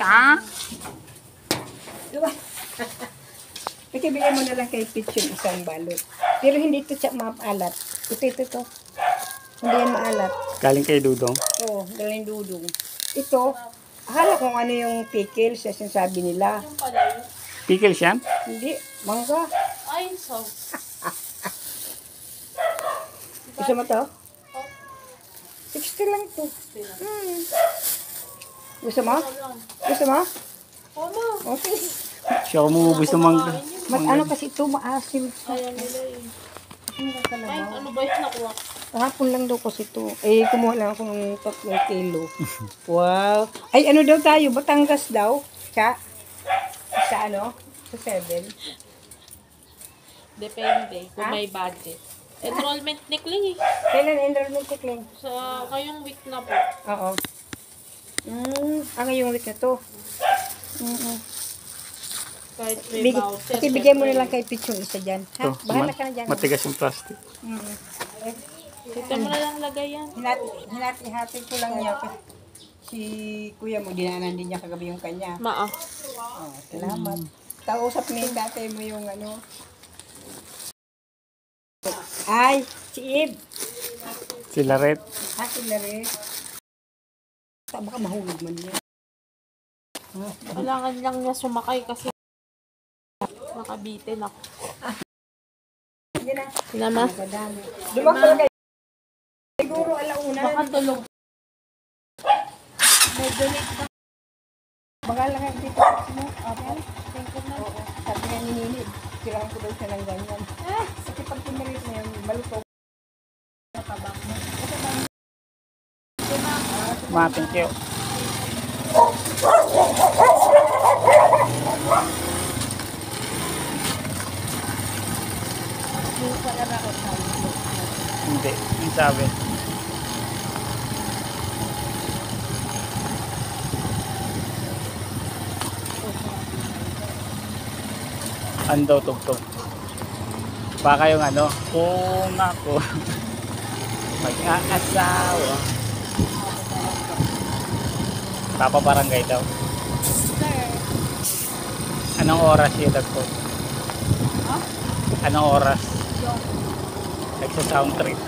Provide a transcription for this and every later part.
Ha? Diba? Ikibigay mo na lang kay Peach yung isang balot. Pero hindi ito siya maalat. Ito. Hindi yan maalat. Galing kay Dudong. Oo, galing dudong. Ito, akala kung ano yung pickles sa sinasabi nila. Yung pala yun. Pickles yan? Hindi, mangga. Ay, so. Gusto mo to? 60 lang to. Gusto mo? Gusto mo? Mama. Okay. Siya umubos ng mangga. Ano kasi ito, maasim. Ayan nila eh. Ano ka Ay, kalabaw? ano ba yung nakuha? Kahapon lang daw kasi ito. Eh, kumuha lang ako ng 3 kilo. Wow. Ay, ano daw tayo? Batangas daw? Sa ano? Sa 7. Depende kung Ha? may budget. Enrollment ni Kling eh. Kailan enrollment si Kling? Sa ngayong week na po. Oo. Ngayong week na to. Kahit may voucher. Kasi bigay mo na lang kay Peach yung isa dyan. Ha? Ito, Bahala ka na dyan. matigas yung plastic. Dito mo na lang lagay yan. Hinati ko lang niya. Si kuya mo, dinaanan din niya kagabi yung kanya. Maa. Oh, salamat. Tausap ni tatay mo yung ano. Ay, si Ib. Si Laret. Sila rin. Baka mahulog man niya. Kailangan lang niya sumakay kasi nakabitin ako. Sige na. Sinama? Madami. Lumang talaga. Siguro alauna. Baka tulog. Medyo late pa. Baka lang ang dito mo. Okay. Thank you na. Sabi nga ni Nini, kailangan ko daw siya ng ganyan. Kasi pag tinalit na yung malutong. Thank you. Hindi. Yung sabi. Ando tugtog. Baka yung ano, kung ako mag-aasawa. Papabarangay daw. Anong oras yung dagpo? Anong oras? Nagsa-sound trip.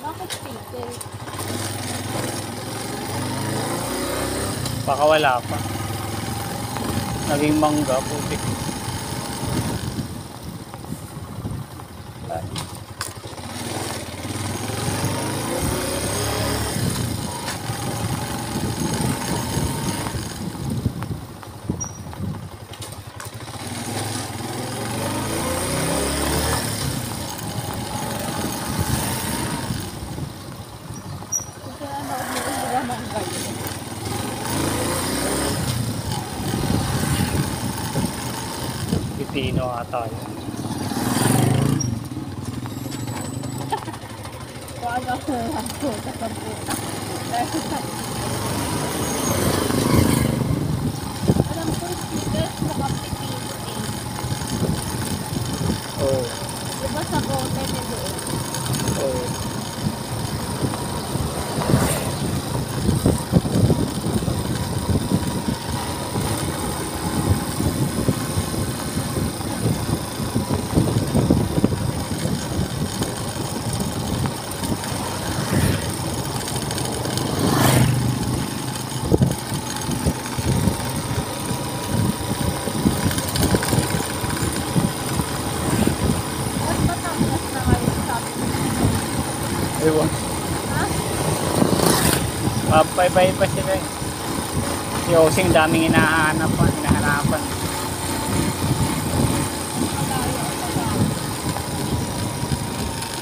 Bakit tikel? Baka wala pa. Naging mangga, putik. Pilipino ata yun. Paano ako lang po sa kamputa? Alam ko, stickers nakapipili eh. Oo. Diba sa bote ni doon? Oo. Ba't Batangas na ngayon sabi mo? Ewan. Ha? Mapay-bay pa sila eh. Si Osing daming hinahanapan.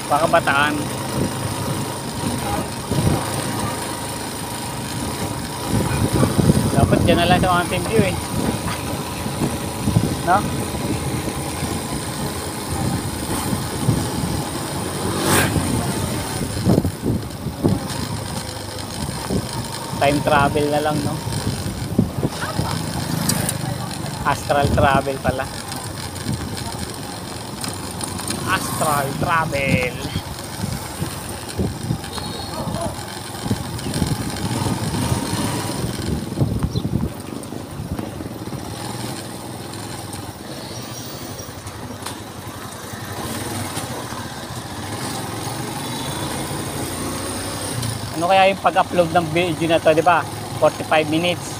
Baka Bataan. dyan na lang sa Mountain View eh. No? Time travel na lang, no? Astral travel pala. Astral travel. Ano kaya yung pag-upload ng video na to, di ba? 45 minutes.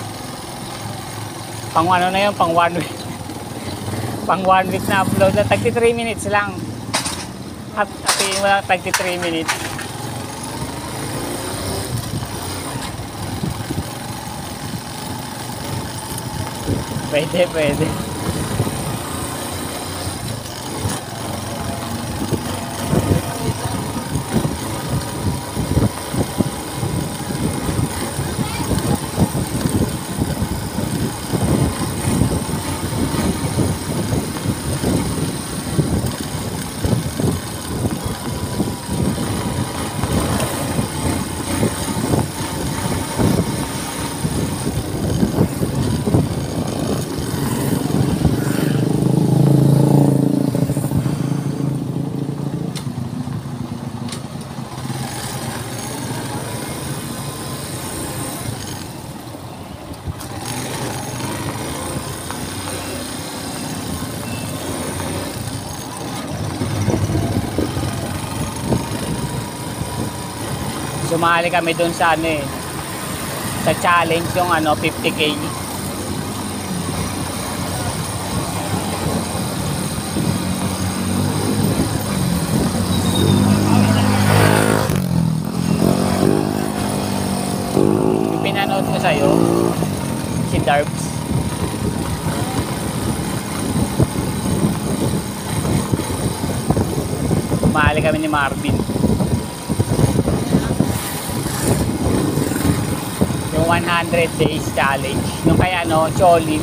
Pang ano na yun, pang 1 week. Pang 1 week na upload na, tagti 3 minutes lang. At atiin mo lang, tagti 3 minutes. Pwede. Sumali kami dun sa ano eh, sa challenge yung ano 50K. Yung pinanood ko sa'yo, si Darbs. Sumali kami ni Marvin. Yung 100 days challenge. Yung kay ano, Cholin.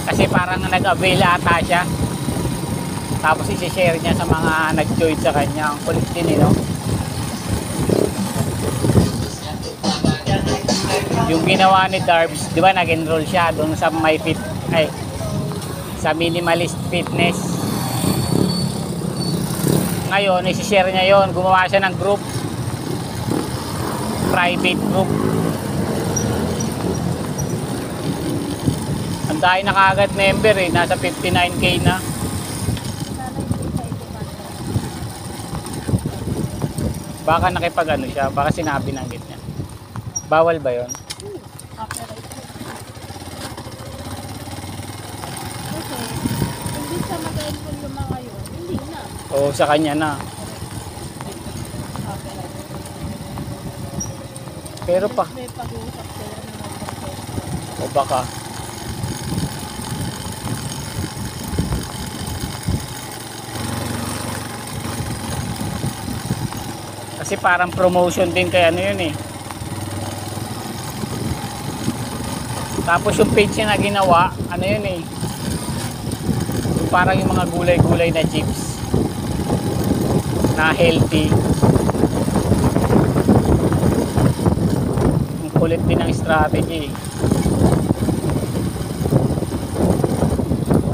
Kasi parang nag-avail ata siya. Tapos isi-share niya sa mga nag-join sa kanya. Ang kulit din eh, no? Yung ginawa ni Darbs, di ba nag-enroll siya doon sa sa minimalist fitness. Ngayon, isi-share niya yon. Gumawa siya ng group. Private group. Ang dahil na kaagad member eh. Nasa 59K na. Baka nakipag ano siya. Baka sinabi ng niya. Bawal ba yon? Copyright. Kasi, hindi siya mag-enroll yung mga yun. Hindi na. O sa kanya na. Copyright. Pero pa. May pag-uusap sila ng mga O baka. Kasi parang promotion din kay ano yun eh. Tapos yung page niya na ginawa, ano yun eh. Yung parang yung mga gulay-gulay na chips. Na healthy. Ang kulit din ng strategy.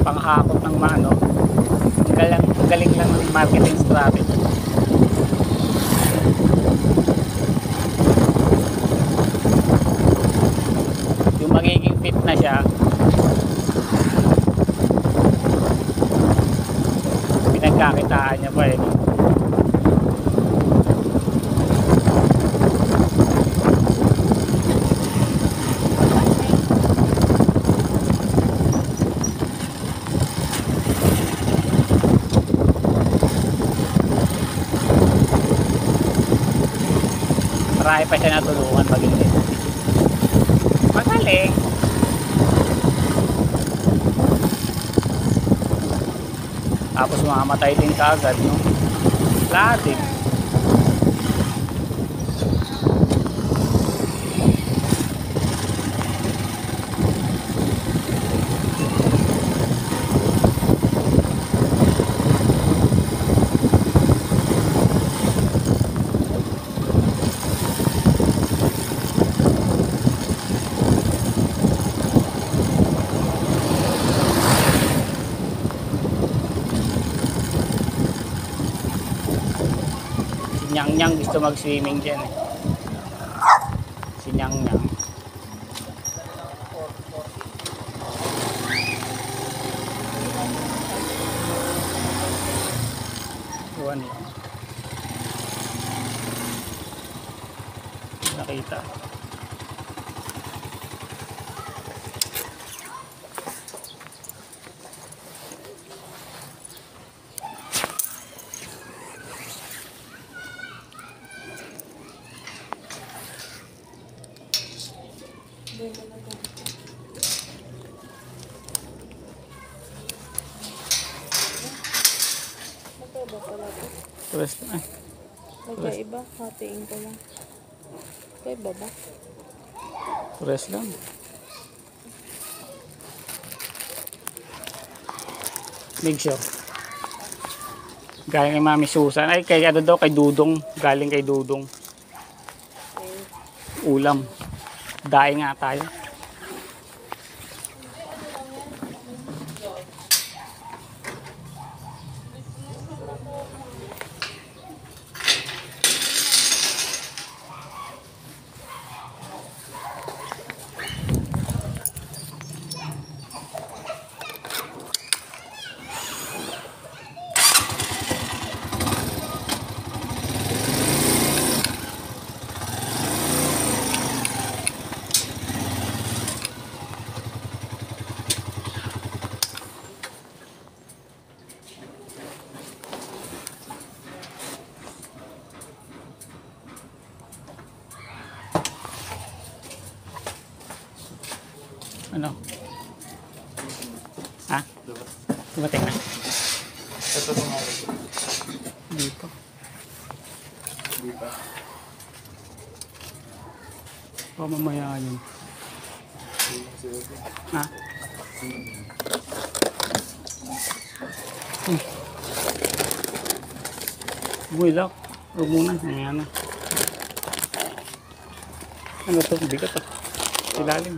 Panghakot ng mano. Ang galing lang ng marketing strategy. Yung magiging fit na siya, pinagkakitaan niya pa eh. Marami pa siya natulungan mag-init. Magaling. Tapos mamamatay din kaagad, no? Lahat eh. Nyang Nyang gusto mag-swimming dyan eh. Si Nyang Nyang. Iwan lang. Nakita. Magkaiba pala ito. Tapos, ay, Magkaiba, hatiin ko lang. Magkaiba ba? rest lang. Make sure. Galing kay Mami Susan. Ay, kay ano daw, kay Dudong. Galing kay Dudong. Ulam. Daing nga tayo. Ano? Ha? Dumating na? Ito po nga. Dito. Dito. O mamaya yun. Ha? Buwilak. Huwag muna. Ayan na. Ano to? Bigat to. Ilalim.